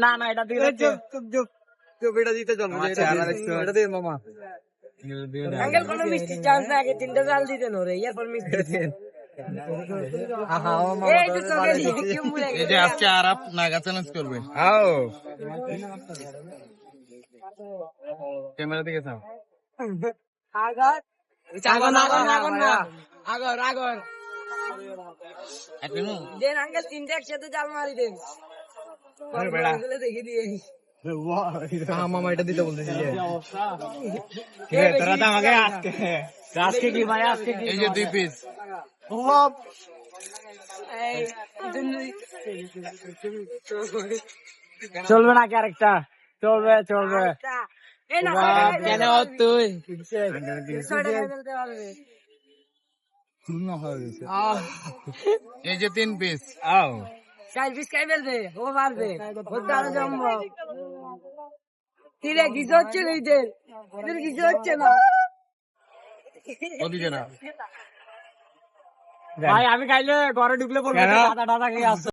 না না এটা দিয়ে এটা দিতে চলবে এটা দিয়ে মামা আঙ্কেল কোনো মিষ্টি চান্স না আগে 3টা জাল দিতে নরে এরপর মিষ্টি এই তো চলে এই যে আজকে আরাপ নাগা চ্যালেঞ্জ করবে আও ক্যামেরা দিকে যাও আগর আগর দেন আঙ্কেল 3টা একসাথে জাল মারি দেন দেখে দিয়ে মামা এটা দিতে বলতেছি তোরা তো আমাকে আজকে কি ভাই আজকে কি এই যে 2 পিস চলবে না ক্যারেক্টার চলবে কেন তুই এই যে 3 পিস আও 4 পিস খাই ফেলবে ও পারবে ও তার সম্ভব কিরে কিছু হচ্ছে না এদের কিছু হচ্ছে না ওদিকে না ভাই আমি খাইলে ঘরে ঢুকলে বলবো দাদা দাদা কি আসছে